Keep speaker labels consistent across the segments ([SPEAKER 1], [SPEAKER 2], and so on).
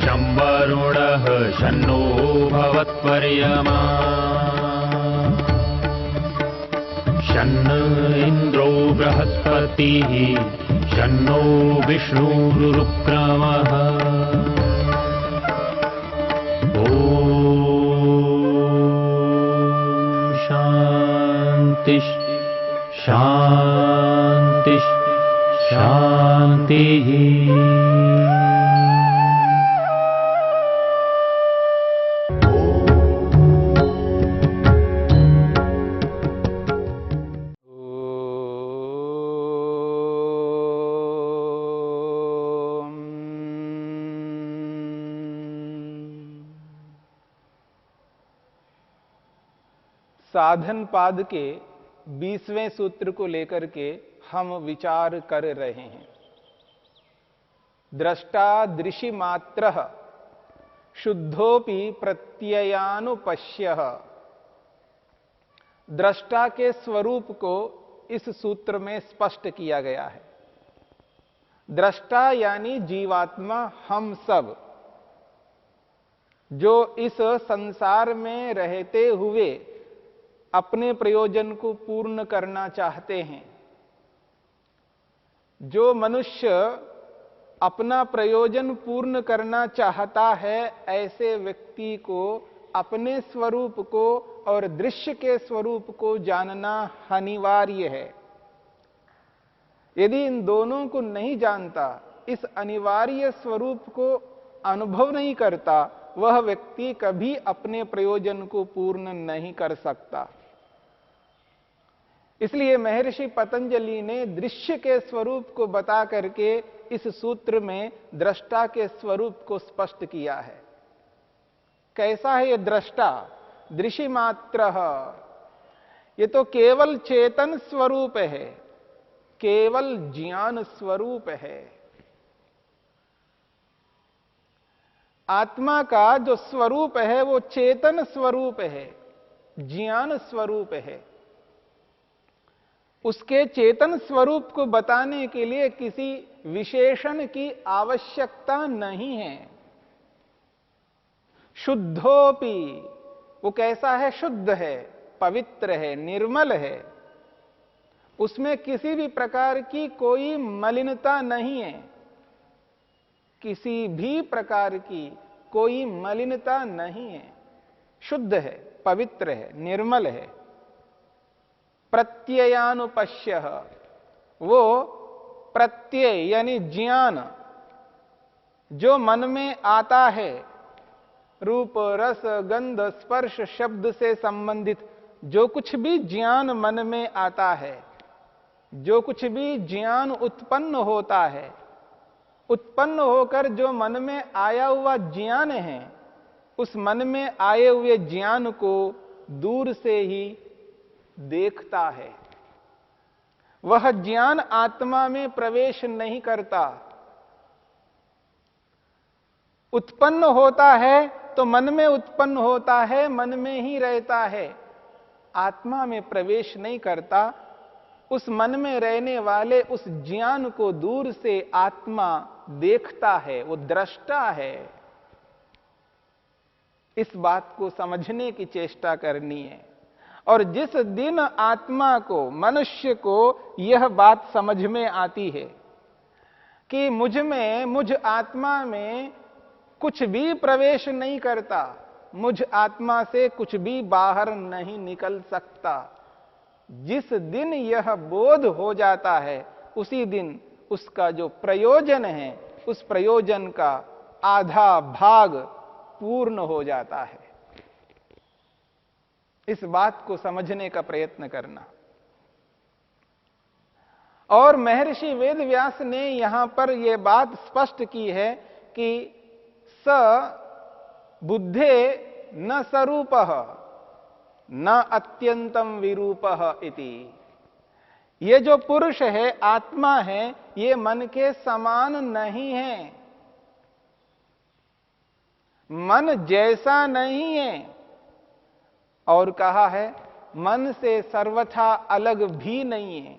[SPEAKER 1] शं वरुणः शन्नो भवत्पर्यमा शन्न इन्द्रो बृहस्पतिः शन्नो विष्णुरुक्रमः ॐ शान्ति शान्ति शान्तिः।
[SPEAKER 2] साधन पाद के 20वें सूत्र को लेकर के हम विचार कर रहे हैं। दृष्टा दृशि मात्रः शुद्धोपि प्रत्ययानुपश्यः। दृष्टा के स्वरूप को इस सूत्र में स्पष्ट किया गया है। दृष्टा यानी जीवात्मा, हम सब जो इस संसार में रहते हुए अपने प्रयोजन को पूर्ण करना चाहते हैं। जो मनुष्य अपना प्रयोजन पूर्ण करना चाहता है, ऐसे व्यक्ति को अपने स्वरूप को और दृश्य के स्वरूप को जानना अनिवार्य है। यदि इन दोनों को नहीं जानता, इस अनिवार्य स्वरूप को अनुभव नहीं करता, वह व्यक्ति कभी अपने प्रयोजन को पूर्ण नहीं कर सकता। इसलिए महर्षि पतंजलि ने दृश्य के स्वरूप को बता करके इस सूत्र में दृष्टा के स्वरूप को स्पष्ट किया है। कैसा है ये दृष्टा? दृशि मात्रः, ये तो केवल चेतन स्वरूप है, केवल ज्ञान स्वरूप है। आत्मा का जो स्वरूप है वो चेतन स्वरूप है, ज्ञान स्वरूप है। उसके चेतन स्वरूप को बताने के लिए किसी विशेषण की आवश्यकता नहीं है। शुद्धोपि, वो कैसा है? शुद्ध है, पवित्र है, निर्मल है। उसमें किसी भी प्रकार की कोई मलिनता नहीं है, किसी भी प्रकार की कोई मलिनता नहीं है। शुद्ध है, पवित्र है, निर्मल है। प्रत्ययानुपश्यः, वो प्रत्यय यानी ज्ञान जो मन में आता है, रूप रस गंध स्पर्श शब्द से संबंधित जो कुछ भी ज्ञान मन में आता है, जो कुछ भी ज्ञान उत्पन्न होता है, उत्पन्न होकर जो मन में आया हुआ ज्ञान है, उस मन में आए हुए ज्ञान को दूर से ही देखता है। वह ज्ञान आत्मा में प्रवेश नहीं करता। उत्पन्न होता है तो मन में उत्पन्न होता है, मन में ही रहता है, आत्मा में प्रवेश नहीं करता। उस मन में रहने वाले उस ज्ञान को दूर से आत्मा देखता है, वो दृष्टा है। इस बात को समझने की चेष्टा करनी है। और जिस दिन आत्मा को, मनुष्य को यह बात समझ में आती है कि मुझ में, मुझ आत्मा में कुछ भी प्रवेश नहीं करता, मुझ आत्मा से कुछ भी बाहर नहीं निकल सकता, जिस दिन यह बोध हो जाता है, उसी दिन उसका जो प्रयोजन है, उस प्रयोजन का आधा भाग पूर्ण हो जाता है। इस बात को समझने का प्रयत्न करना। और महर्षि वेदव्यास ने यहां पर यह बात स्पष्ट की है कि स बुद्धे न स्वरूपः न अत्यंतम विरूपः इति। ये जो पुरुष है, आत्मा है, ये मन के समान नहीं है, मन जैसा नहीं है। और कहा है मन से सर्वथा अलग भी नहीं है।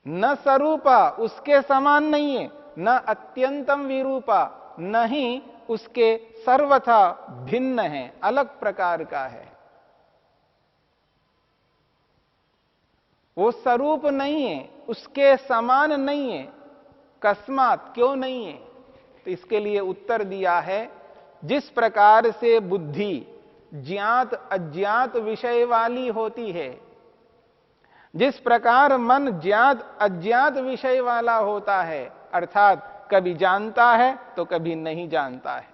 [SPEAKER 2] न स्वरूपा, उसके समान नहीं है, न अत्यंतम विरूपा, न ही उसके सर्वथा भिन्न है, अलग प्रकार का है। वो स्वरूप नहीं है, उसके समान नहीं है। कस्मात, क्यों नहीं है? तो इसके लिए उत्तर दिया है, जिस प्रकार से बुद्धि ज्ञात अज्ञात विषय वाली होती है, जिस प्रकार मन ज्ञात अज्ञात विषय वाला होता है, अर्थात कभी जानता है तो कभी नहीं जानता है।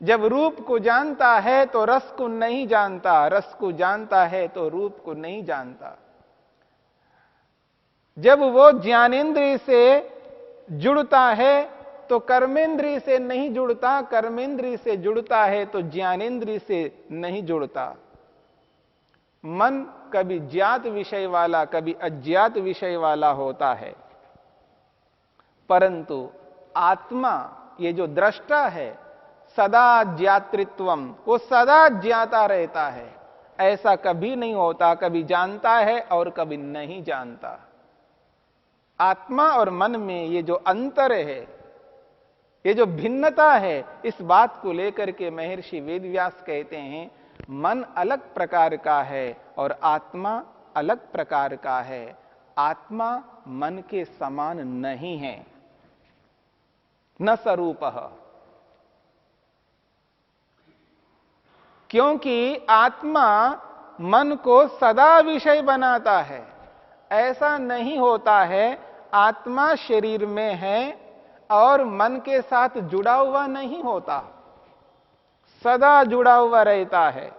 [SPEAKER 2] जब रूप को जानता है तो रस को नहीं जानता, रस को जानता है तो रूप को नहीं जानता। जब वो ज्ञानेंद्रिय से जुड़ता है तो कर्मेंद्रिय से नहीं जुड़ता, कर्मेंद्रिय से जुड़ता है तो ज्ञानेंद्रिय से नहीं जुड़ता। मन कभी ज्ञात विषय वाला, कभी अज्ञात विषय वाला होता है, परंतु आत्मा, ये जो दृष्टा है, सदा ज्ञातृत्वम, वो सदा ज्ञाता रहता है। ऐसा कभी नहीं होता, कभी जानता है और कभी नहीं जानता। आत्मा और मन में ये जो अंतर है, ये जो भिन्नता है, इस बात को लेकर के महर्षि वेदव्यास कहते हैं, मन अलग प्रकार का है और आत्मा अलग प्रकार का है। आत्मा मन के समान नहीं है, न स्वरूपः। क्योंकि आत्मा मन को सदा विषय बनाता है। ऐसा नहीं होता है, आत्मा शरीर में है और मन के साथ जुड़ा हुआ नहीं होता, सदा जुड़ा हुआ रहता है।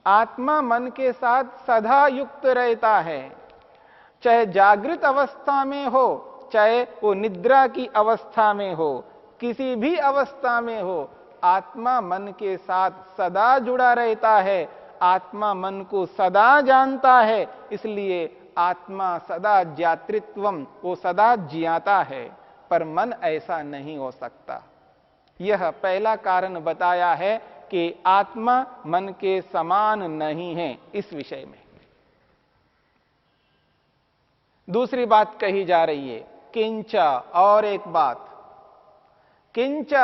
[SPEAKER 2] आत्मा मन के साथ सदा युक्त रहता है, चाहे जागृत अवस्था में हो, चाहे वो निद्रा की अवस्था में हो, किसी भी अवस्था में हो, आत्मा मन के साथ सदा जुड़ा रहता है। आत्मा मन को सदा जानता है, इसलिए आत्मा सदा ज्ञातृत्वम, वो सदा ज्ञाता है, पर मन ऐसा नहीं हो सकता। यह पहला कारण बताया है कि आत्मा मन के समान नहीं है इस विषय में। दूसरी बात कही जा रही है, किंच, और एक बात, किंच,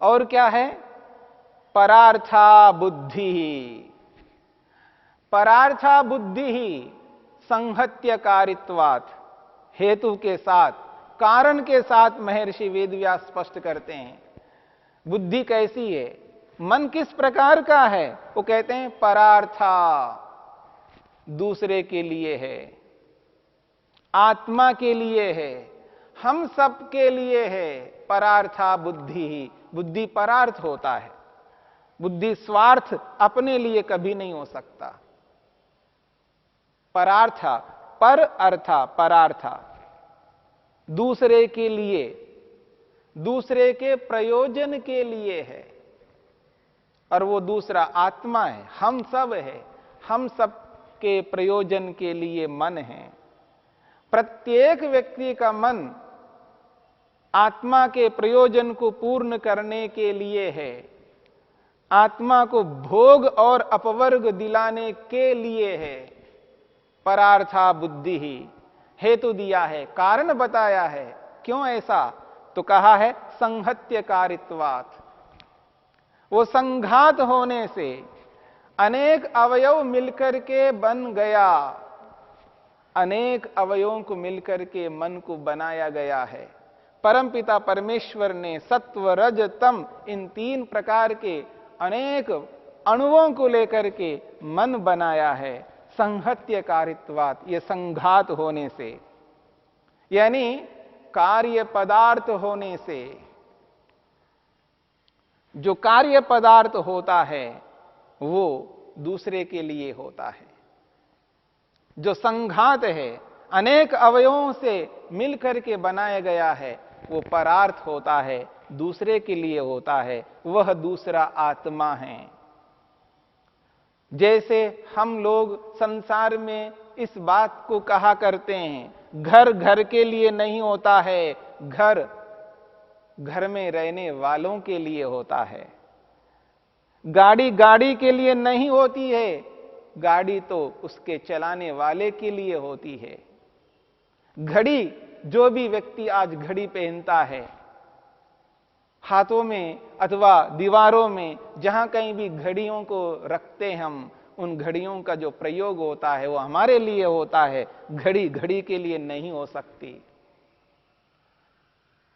[SPEAKER 2] और क्या है? परार्था बुद्धि। परार्था बुद्धि ही संहत्यकारित्वात्, हेतु के साथ, कारण के साथ महर्षि वेदव्यास स्पष्ट करते हैं। बुद्धि कैसी है, मन किस प्रकार का है? वो कहते हैं परार्था, दूसरे के लिए है, आत्मा के लिए है, हम सब के लिए है। परार्था बुद्धि ही, बुद्धि परार्थ होता है। बुद्धि स्वार्थ अपने लिए कभी नहीं हो सकता। परार्था, पर अर्था, परार्था, दूसरे के लिए, दूसरे के प्रयोजन के लिए है। और वो दूसरा आत्मा है, हम सब है, हम सब के प्रयोजन के लिए मन है। प्रत्येक व्यक्ति का मन आत्मा के प्रयोजन को पूर्ण करने के लिए है, आत्मा को भोग और अपवर्ग दिलाने के लिए है। परार्था बुद्धि ही, हेतु दिया है, कारण बताया है। क्यों ऐसा? तो कहा है संहत्यकारित्वात्, वो संघात होने से अनेक अवयव मिलकर के बन गया, अनेक अवयवों को मिलकर के मन को बनाया गया है। परमपिता परमेश्वर ने सत्व रज तम, इन तीन प्रकार के अनेक अणुओं को लेकर के मन बनाया है। संहत्यकारित्वात्, ये संघात होने से, यानी कार्य पदार्थ होने से। जो कार्य पदार्थ होता है वो दूसरे के लिए होता है। जो संघात है, अनेक अवयवों से मिलकर के बनाया गया है, वो परार्थ होता है, दूसरे के लिए होता है। वह दूसरा आत्मा है। जैसे हम लोग संसार में इस बात को कहा करते हैं, घर घर के लिए नहीं होता है, घर घर में रहने वालों के लिए होता है। गाड़ी गाड़ी के लिए नहीं होती है, गाड़ी तो उसके चलाने वाले के लिए होती है। घड़ी जो भी व्यक्ति आज घड़ी पहनता है, हाथों में अथवा दीवारों में जहां कहीं भी घड़ियों को रखते हम, उन घड़ियों का जो प्रयोग होता है वो हमारे लिए होता है, घड़ी घड़ी के लिए नहीं हो सकती।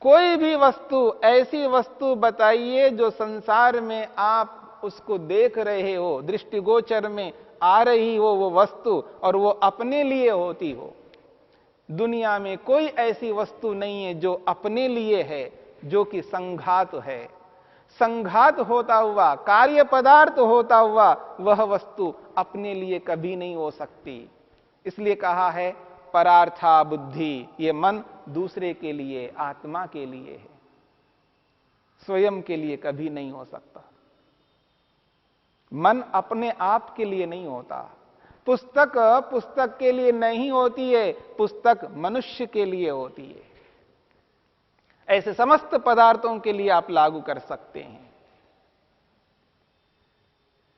[SPEAKER 2] कोई भी वस्तु, ऐसी वस्तु बताइए जो संसार में आप उसको देख रहे हो, दृष्टिगोचर में आ रही हो वो वस्तु, और वो अपने लिए होती हो। दुनिया में कोई ऐसी वस्तु नहीं है जो अपने लिए है, जो कि संघात है। संघात होता हुआ, कार्य पदार्थ होता हुआ वह वस्तु अपने लिए कभी नहीं हो सकती। इसलिए कहा है परार्था बुद्धि, ये मन दूसरे के लिए, आत्मा के लिए है, स्वयं के लिए कभी नहीं हो सकता। मन अपने आप के लिए नहीं होता। पुस्तक पुस्तक के लिए नहीं होती है, पुस्तक मनुष्य के लिए होती है। ऐसे समस्त पदार्थों के लिए आप लागू कर सकते हैं।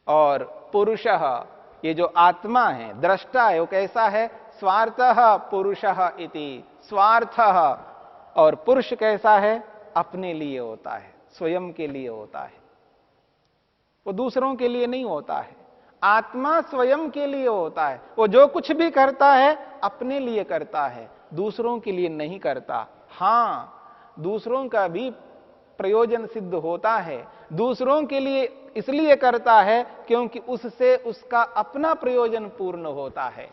[SPEAKER 2] और पुरुषः, ये जो आत्मा है, दृष्टा है, वो कैसा है? स्वार्थः पुरुषः इति। स्वार्थः, और पुरुष कैसा है? अपने लिए होता है, स्वयं के लिए होता है, वो दूसरों के लिए नहीं होता है। आत्मा स्वयं के लिए होता है। वो जो कुछ भी करता है अपने लिए करता है, दूसरों के लिए नहीं करता। हां, दूसरों का भी प्रयोजन सिद्ध होता है, दूसरों के लिए इसलिए करता है क्योंकि उससे उसका अपना प्रयोजन पूर्ण होता है।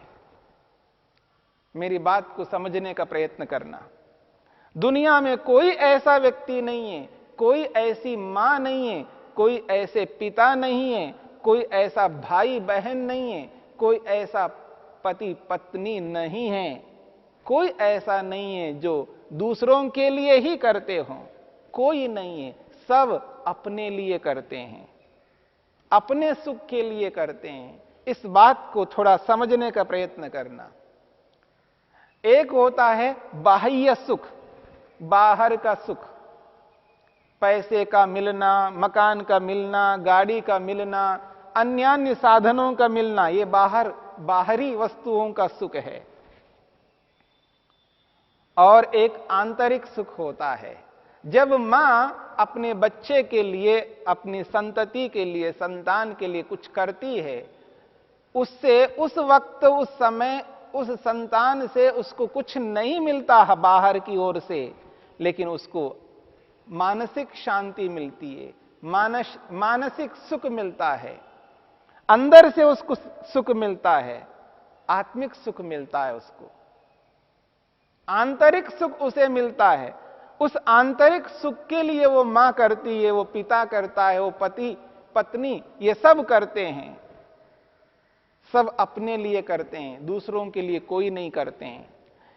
[SPEAKER 2] मेरी बात को समझने का प्रयत्न करना। दुनिया में कोई ऐसा व्यक्ति नहीं है, कोई ऐसी मां नहीं है, कोई ऐसे पिता नहीं है, कोई ऐसा भाई बहन नहीं है, कोई ऐसा पति पत्नी नहीं है, कोई ऐसा नहीं है जो दूसरों के लिए ही करते हों। कोई नहीं है, सब अपने लिए करते हैं, अपने सुख के लिए करते हैं। इस बात को थोड़ा समझने का प्रयत्न करना। एक होता है बाह्य सुख, बाहर का सुख, पैसे का मिलना, मकान का मिलना, गाड़ी का मिलना, अन्य साधनों का मिलना, ये बाहरी वस्तुओं का सुख है। और एक आंतरिक सुख होता है, जब मां अपने बच्चे के लिए, अपनी संतति के लिए, संतान के लिए कुछ करती है, उससे उस वक्त, उस समय, उस संतान से उसको कुछ नहीं मिलता है बाहर की ओर से, लेकिन उसको मानसिक शांति मिलती है, मानसिक सुख मिलता है, अंदर से उसको सुख मिलता है, आत्मिक सुख मिलता है, उसको आंतरिक सुख उसे मिलता है। उस आंतरिक सुख के लिए वो मां करती है, वो पिता करता है, वो पति पत्नी, ये सब करते हैं, सब अपने लिए करते हैं, दूसरों के लिए कोई नहीं करते हैं।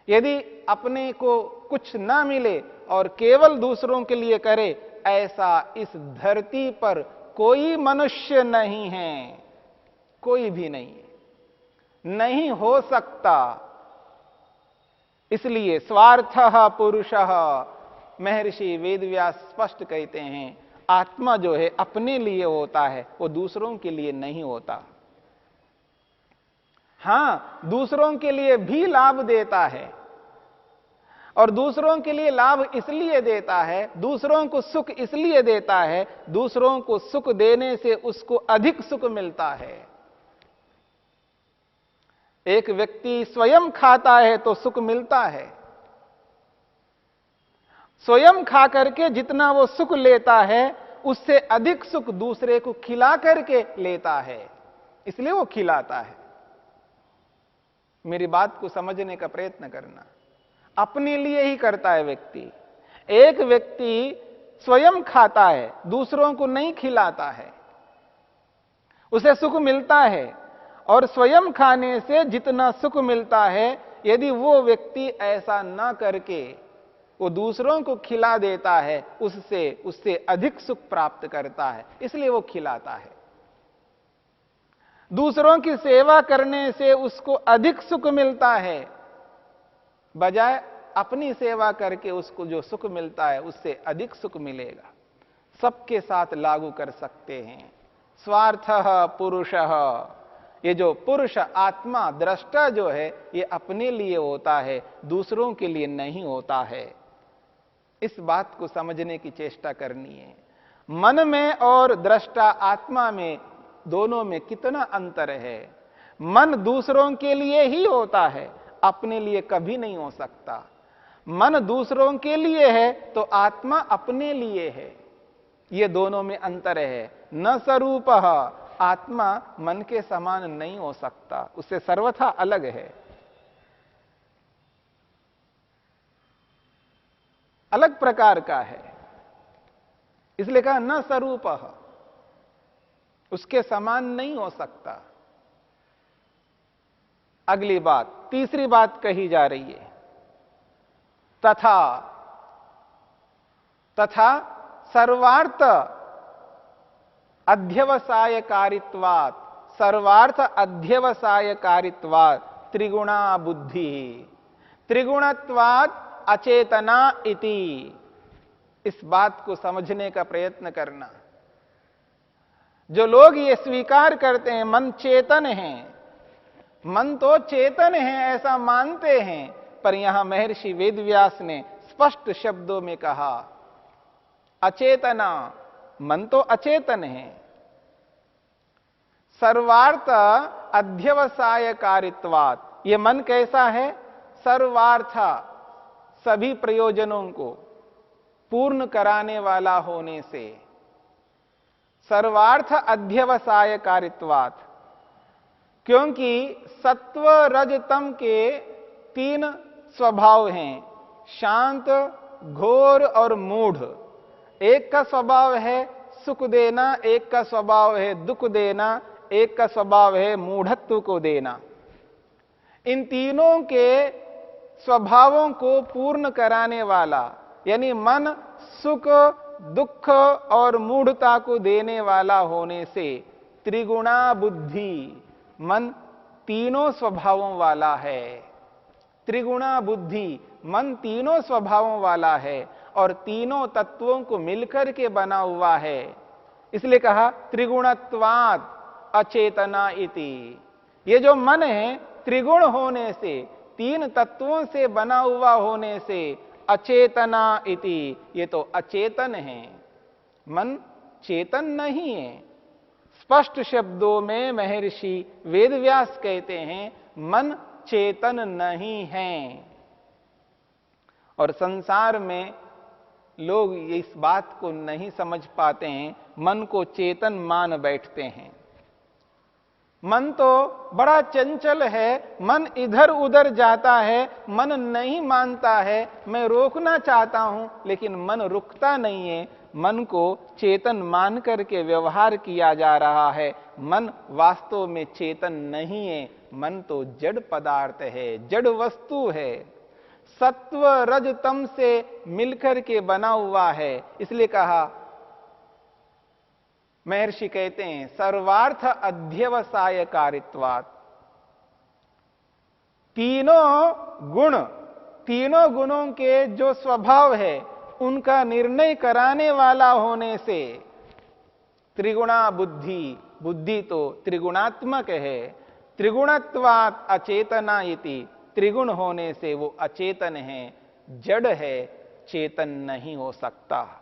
[SPEAKER 2] यदि अपने को कुछ ना मिले और केवल दूसरों के लिए करे, ऐसा इस धरती पर कोई मनुष्य नहीं है, कोई भी नहीं हो सकता। इसलिए स्वार्थः पुरुषः, महर्षि वेदव्यास स्पष्ट कहते हैं, आत्मा जो है अपने लिए होता है, वो दूसरों के लिए नहीं होता। हां, दूसरों के लिए भी लाभ देता है, और दूसरों के लिए लाभ इसलिए देता है, दूसरों को सुख इसलिए देता है, दूसरों को सुख देने से उसको अधिक सुख मिलता है। एक व्यक्ति स्वयं खाता है तो सुख मिलता है, स्वयं खा करके जितना वो सुख लेता है, उससे अधिक सुख दूसरे को खिला करके लेता है, इसलिए वो खिलाता है। मेरी बात को समझने का प्रयत्न करना। अपने लिए ही करता है व्यक्ति। एक व्यक्ति स्वयं खाता है, दूसरों को नहीं खिलाता है, उसे सुख मिलता है, और स्वयं खाने से जितना सुख मिलता है, यदि वो व्यक्ति ऐसा ना करके वो दूसरों को खिला देता है, उससे अधिक सुख प्राप्त करता है, इसलिए वो खिलाता है। दूसरों की सेवा करने से उसको अधिक सुख मिलता है, बजाय अपनी सेवा करके उसको जो सुख मिलता है उससे अधिक सुख मिलेगा। सबके साथ लागू कर सकते हैं। स्वार्थः पुरुषः, ये जो पुरुष आत्मा दृष्टा जो है ये अपने लिए होता है, दूसरों के लिए नहीं होता है। इस बात को समझने की चेष्टा करनी है। मन में और दृष्टा आत्मा में, दोनों में कितना अंतर है। मन दूसरों के लिए ही होता है, अपने लिए कभी नहीं हो सकता। मन दूसरों के लिए है तो आत्मा अपने लिए है। ये दोनों में अंतर है। न स्वरूप, आत्मा मन के समान नहीं हो सकता, उससे सर्वथा अलग है, अलग प्रकार का है। इसलिए कहा न स्वरूप, उसके समान नहीं हो सकता। अगली बात, तीसरी बात कही जा रही है, तथा सर्वार्थ अध्यवसायकारित्वात्, सर्वार्थ अध्यवसायकारित्वात् त्रिगुणा बुद्धि, त्रिगुणत्वात् अचेतना इति। इस बात को समझने का प्रयत्न करना। जो लोग ये स्वीकार करते हैं मन चेतन है, मन तो चेतन है ऐसा मानते हैं, पर यहां महर्षि वेदव्यास ने स्पष्ट शब्दों में कहा अचेतना, मन तो अचेतन है। सर्वार्थ अध्यवसायकारित्वात्, ये मन कैसा है? सर्वार्थ, सभी प्रयोजनों को पूर्ण कराने वाला होने से। सर्वार्थ अध्यवसायकारित्वात्, क्योंकि सत्व रज तम के 3 स्वभाव हैं, शांत, घोर और मूढ़। एक का स्वभाव है सुख देना, एक का स्वभाव है दुख देना, एक का स्वभाव है मूढ़त्व को देना। इन तीनों के स्वभावों को पूर्ण कराने वाला, यानी मन सुख, दुख और मूढ़ता को देने वाला होने से त्रिगुणा बुद्धि, मन तीनों स्वभावों वाला है। त्रिगुणा बुद्धि, मन तीनों स्वभावों वाला है और तीनों तत्वों को मिलकर के बना हुआ है। इसलिए कहा त्रिगुणत्वात् अचेतना इति। ये जो मन है त्रिगुण होने से, 3 तत्वों से बना हुआ होने से अचेतना इति, ये तो अचेतन है, मन चेतन नहीं है। स्पष्ट शब्दों में महर्षि वेदव्यास कहते हैं मन चेतन नहीं है। और संसार में लोग इस बात को नहीं समझ पाते हैं, मन को चेतन मान बैठते हैं। मन तो बड़ा चंचल है, मन इधर उधर जाता है, मन नहीं मानता है। मैं रोकना चाहता हूं लेकिन मन रुकता नहीं है। मन को चेतन मान करके व्यवहार किया जा रहा है। मन वास्तव में चेतन नहीं है, मन तो जड़ पदार्थ है, जड़ वस्तु है, सत्व रज तम से मिलकर के बना हुआ है। इसलिए कहा, महर्षि कहते हैं सर्वार्थ अध्यवसायकारित्वात्, तीनों गुणों के जो स्वभाव है उनका निर्णय कराने वाला होने से त्रिगुणा बुद्धि, बुद्धि तो त्रिगुणात्मक है। त्रिगुणत्वात् अचेतना इति, त्रिगुण होने से वो अचेतन है, जड़ है, चेतन नहीं हो सकता।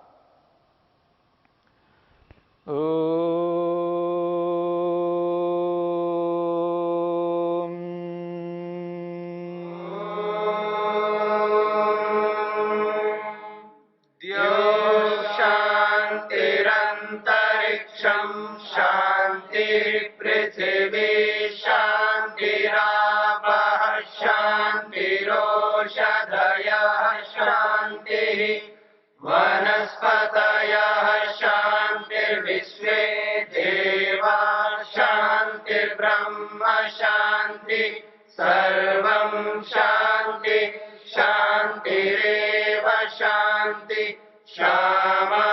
[SPEAKER 3] शांतिरंतरिक्षं शांति पृथिवी शांतिरापः शांतिरोषधयः शांतिः वनस्पतयः शांतिर्विश्वे देवा शांतिर्ब्रह्म शांति सर्वं शांति शांतिरेव शांति। श्यामा